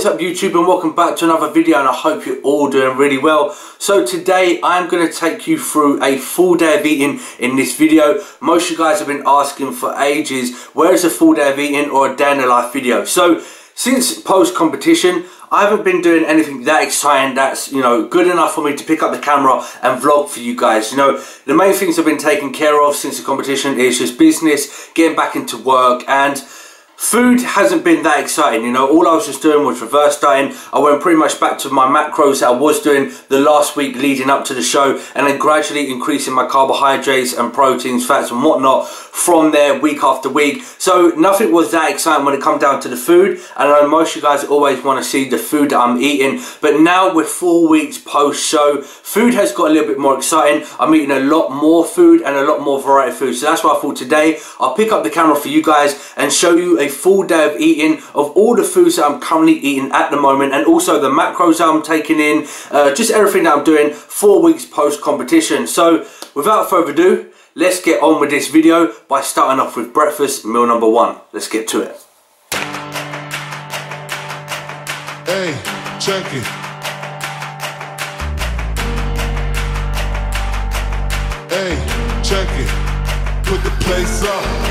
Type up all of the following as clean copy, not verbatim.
What's up YouTube, and welcome back to another video, and I hope you're all doing really well. So today I'm going to take you through a full day of eating in this video. Most of you guys have been asking for ages, where is a full day of eating or a day in the life video? So since post competition, I haven't been doing anything that exciting that's, good enough for me to pick up the camera and vlog for you guys. The main things I've been taking care of since the competition is just business, getting back into work, and food hasn't been that exciting. All I was just doing was reverse dieting. I went pretty much back to my macros that I was doing the last week leading up to the show, and then gradually increasing my carbohydrates and proteins, fats and whatnot from there week after week. So nothing was that exciting when it comes down to the food, and I know most of you guys always want to see the food that I'm eating, but now we're 4 weeks post show, food has got a little bit more exciting. I'm eating a lot more food and a lot more variety of food, so that's why I thought today I'll pick up the camera for you guys and show you a full day of eating of all the foods that I'm currently eating at the moment, and also the macros that I'm taking in, just everything that I'm doing 4 weeks post competition. So without further ado, let's get on with this video by starting off with breakfast, meal number one. Let's get to it. Hey, check it. Hey, check it. Put the place up.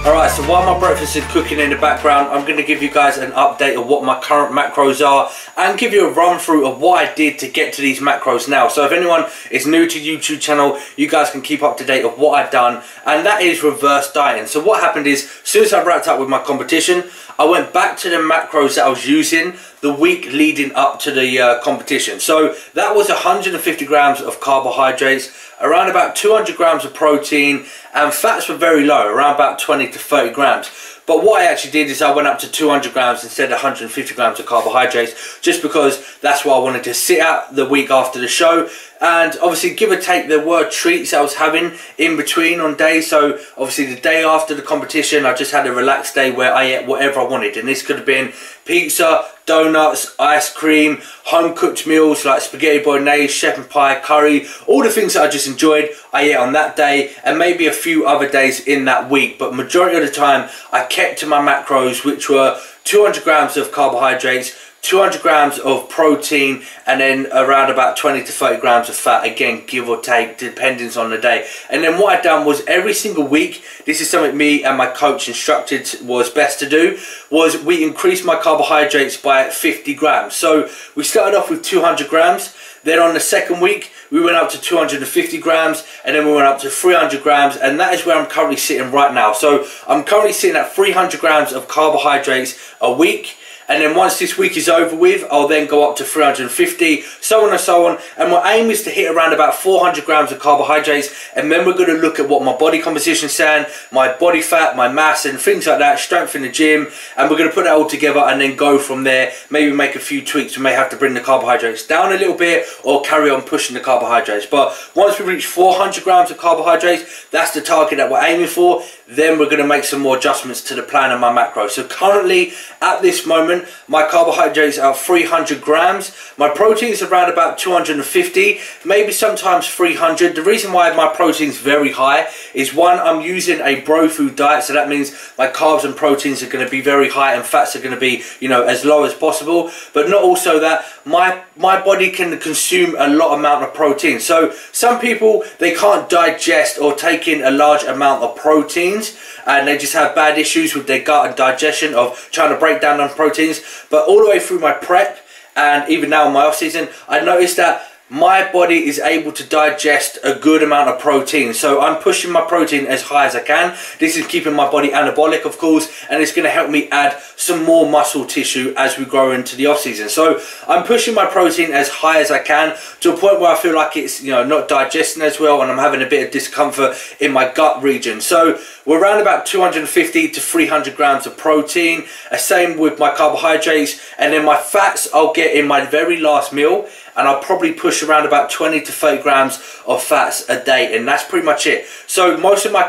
Alright, so while my breakfast is cooking in the background, I'm going to give you guys an update of what my current macros are and give you a run through of what I did to get to these macros now. So if anyone is new to YouTube channel, you guys can keep up to date of what I've done, and that is reverse dieting. So what happened is, as soon as I wrapped up with my competition, I went back to the macros that I was using the week leading up to the competition. So that was 150 grams of carbohydrates, around about 200 grams of protein, and fats were very low, around about 20 to 30 grams. But what I actually did is I went up to 200 grams instead of 150 grams of carbohydrates, just because that's what I wanted to sit at the week after the show. And obviously, give or take, there were treats I was having in between on days. So obviously the day after the competition, I just had a relaxed day where I ate whatever I wanted, and this could have been pizza, donuts, ice cream, home cooked meals like spaghetti bolognese, shepherd pie, curry, all the things that I just enjoyed I ate on that day, and maybe a few other days in that week. But majority of the time I kept to my macros, which were 200 grams of carbohydrates, 200 grams of protein, and then around about 20 to 30 grams of fat, again give or take depending on the day. And then what I'd done was every single week, this is something me and my coach instructed was best to do, was we increased my carbohydrates by 50 grams. So we started off with 200 grams, then on the second week we went up to 250 grams, and then we went up to 300 grams, and that is where I'm currently sitting right now. So I'm currently sitting at 300 grams of carbohydrates a week. And then once this week is over with, I'll then go up to 350, so on and so on. And my aim is to hit around about 400 grams of carbohydrates. And then we're going to look at what my body composition is saying, my body fat, my mass, and things like that, strength in the gym. And we're going to put that all together and then go from there. Maybe make a few tweaks. We may have to bring the carbohydrates down a little bit or carry on pushing the carbohydrates. But once we reach 400 grams of carbohydrates, that's the target that we're aiming for. Then we're going to make some more adjustments to the plan and my macros. So currently, at this moment, my carbohydrates are 300 grams. My proteins are around about 250, maybe sometimes 300. The reason why my protein's very high is, one, I'm using a bro food diet, so that means my carbs and proteins are going to be very high and fats are going to be, as low as possible. But not also that my body can consume a lot amount of protein. So some people, they can't digest or take in a large amount of proteins, and they just have bad issues with their gut and digestion of trying to break down on proteins. But all the way through my prep, and even now in my off season, I noticed that my body is able to digest a good amount of protein. So I'm pushing my protein as high as I can. This is keeping my body anabolic, of course, and it's going to help me add some more muscle tissue as we grow into the off season. So I'm pushing my protein as high as I can, to a point where I feel like it's not digesting as well, and I'm having a bit of discomfort in my gut region. So we're around about 250 to 300 grams of protein. Same with my carbohydrates, and then my fats I'll get in my very last meal. and I'll probably push around about 20 to 30 grams of fats a day, and that's pretty much it. So most of my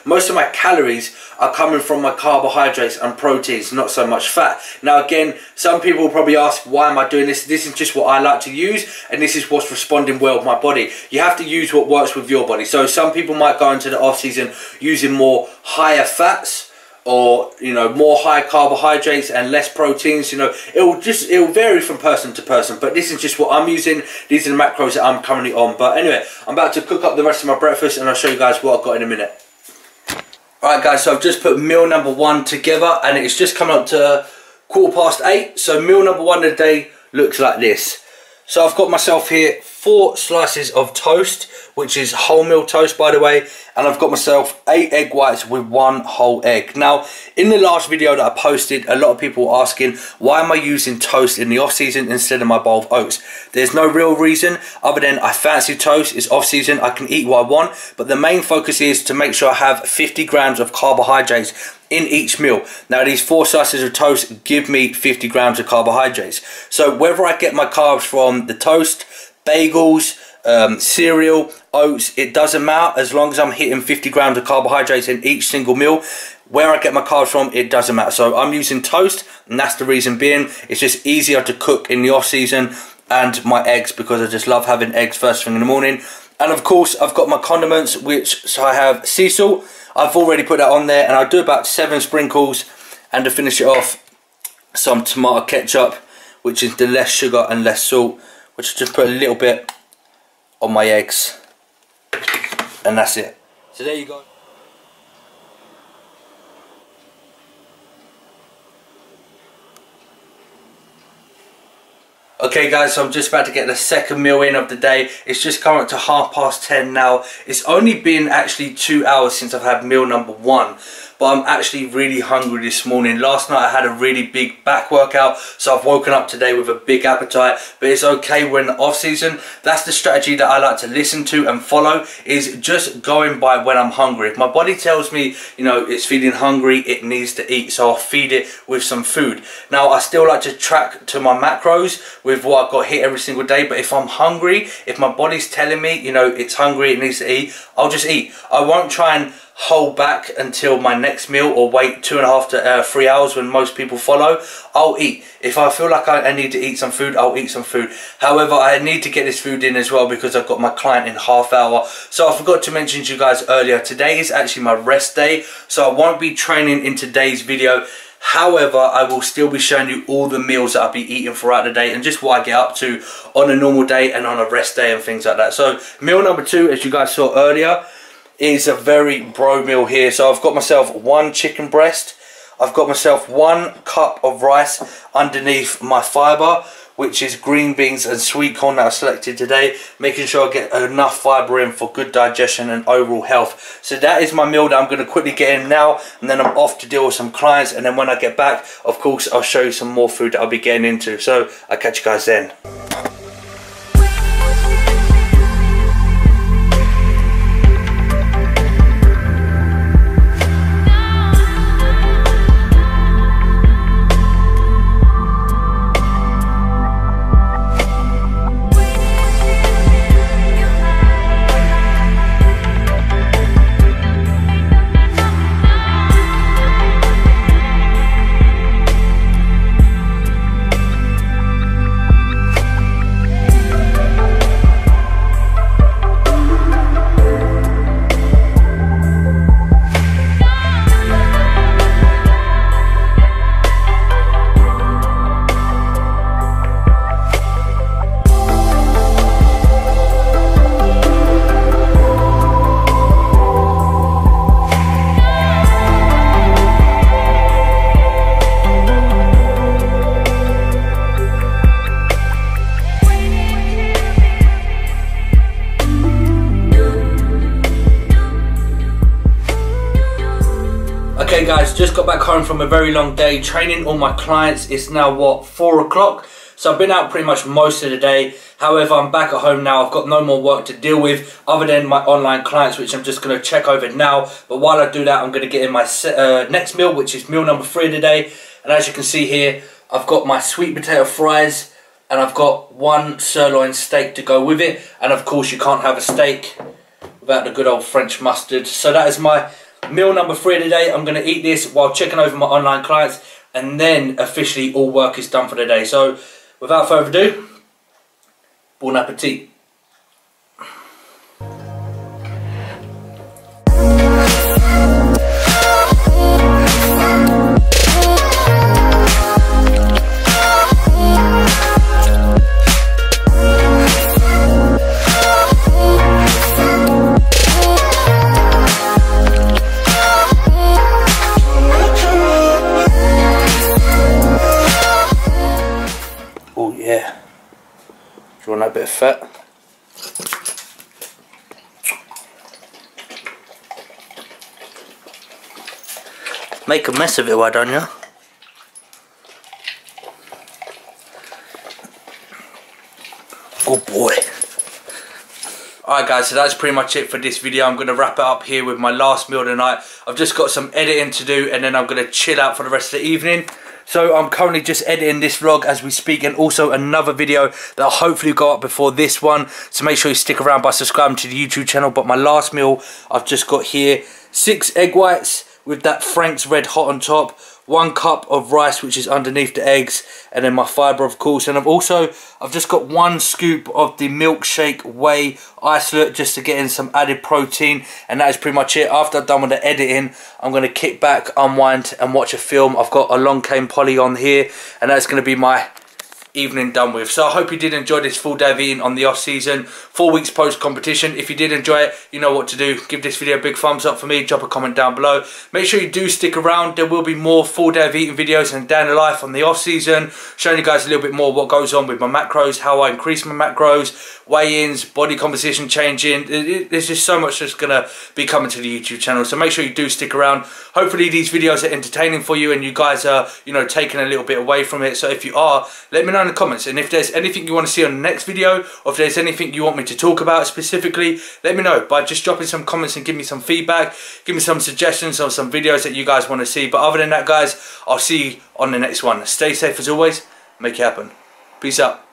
most of my calories are coming from my carbohydrates and proteins, not so much fat. Now again, some people will probably ask, why am I doing this? This is just what I like to use, and this is what's responding well with my body. You have to use what works with your body. So some people might go into the off season using more higher fats, or more high carbohydrates and less proteins. It'll vary from person to person, but this is just what I'm using. These are the macros that I'm currently on. But anyway, I'm about to cook up the rest of my breakfast, and I'll show you guys what I've got in a minute. Alright guys, so I've just put meal number 1 together, and it's just come up to 8:15. So meal number 1 of the day looks like this. So I've got myself here 4 slices of toast, which is wholemeal toast by the way, and I've got myself 8 egg whites with 1 whole egg. Now in the last video that I posted, a lot of people were asking, why am I using toast in the off season instead of my bowl of oats? There's no real reason other than I fancy toast. It's off season, I can eat what I want, but the main focus is to make sure I have 50 grams of carbohydrates in each meal. Now these 4 slices of toast give me 50 grams of carbohydrates. So whether I get my carbs from the toast, bagels, cereal, oats, it doesn't matter as long as I'm hitting 50 grams of carbohydrates in each single meal. Where I get my carbs from, it doesn't matter. So I'm using toast, and that's the reason being. It's just easier to cook in the off season, and my eggs, because I just love having eggs first thing in the morning. And of course I've got my condiments, so I have sea salt. I've already put that on there, and I'll do about 7 sprinkles, and to finish it off, some tomato ketchup, which is the less sugar and less salt, which I just put a little bit on my eggs, and that's it. So there you go. Okay guys, so I'm just about to get the second meal in of the day. It's just come up to 10:30 now. It's only been actually 2 hours since I've had meal number 1. But I'm actually really hungry this morning. Last night I had a really big back workout, so I've woken up today with a big appetite. But it's okay, we're in the off season. That's the strategy that I like to listen to and follow, is just going by when I'm hungry. If my body tells me, it's feeling hungry, it needs to eat, so I'll feed it with some food. Now I still like to track to my macros with what I've got hit every single day, but if I'm hungry, if my body's telling me, it's hungry, it needs to eat, I'll just eat. I won't try and hold back until my next meal, or wait 2.5 to 3 hours when most people follow. I'll eat. If I feel like I need to eat some food, I'll eat some food. However, I need to get this food in as well, because I've got my client in ½ hour. So I forgot to mention to you guys earlier, today is actually my rest day, so I won't be training in today's video. However, I will still be showing you all the meals that I'll be eating throughout the day, and just what I get up to on a normal day and on a rest day and things like that. So meal number 2, as you guys saw earlier, is a very bro meal here. So I've got myself 1 chicken breast, I've got myself 1 cup of rice underneath my fibre, which is green beans and sweet corn that I selected today, making sure I get enough fibre in for good digestion and overall health. So that is my meal that I'm going to quickly get in now, and then I'm off to deal with some clients, and then when I get back, of course, I'll show you some more food that I'll be getting into. So I'll catch you guys then. Okay guys, just got back home from a very long day training all my clients. It's now what, 4 o'clock? So I've been out pretty much most of the day. However, I'm back at home now. I've got no more work to deal with other than my online clients, which I'm just going to check over now. But while I do that, I'm going to get in my next meal, which is meal number 3 of the day. And as you can see here, I've got my sweet potato fries, and I've got 1 sirloin steak to go with it. And of course you can't have a steak without the good old French mustard. So that is my meal number 3 of the day. I'm going to eat this while checking over my online clients, and then officially all work is done for the day. So without further ado, bon appetit. Oh yeah, do you want that bit of fat? Make a mess of it, why don't you? Good boy. Alright guys, so that's pretty much it for this video. I'm going to wrap it up here with my last meal of the night. I've just got some editing to do, and then I'm going to chill out for the rest of the evening. So I'm currently just editing this vlog as we speak, and also another video that'll hopefully go up before this one. So make sure you stick around by subscribing to the YouTube channel. But my last meal I've just got here, 6 egg whites with that Frank's Red Hot on top, 1 cup of rice which is underneath the eggs, and then my fibre of course. And I've just got 1 scoop of the milkshake whey isolate just to get in some added protein, and that is pretty much it. After I've done with the editing, I'm going to kick back, unwind and watch a film. I've got a long cane Polly on here, and that's going to be my evening done with. So I hope you did enjoy this full day of eating on the off season, 4 weeks post competition. If you did enjoy it, you know what to do. Give this video a big thumbs up for me, drop a comment down below. Make sure you do stick around. There will be more full day of eating videos and day in the life on the off season, showing you guys a little bit more what goes on with my macros, how I increase my macros, weigh-ins, body composition changing. There's just so much that's going to be coming to the YouTube channel, so make sure you do stick around. Hopefully these videos are entertaining for you and you guys are, you know, taking a little bit away from it. So if you are, let me know in the comments, and if there's anything you want to see on the next video, or if there's anything you want me to talk about specifically, let me know by just dropping some comments and give me some feedback, give me some suggestions on some videos that you guys want to see. But other than that guys, I'll see you on the next one. Stay safe as always, make it happen. Peace out.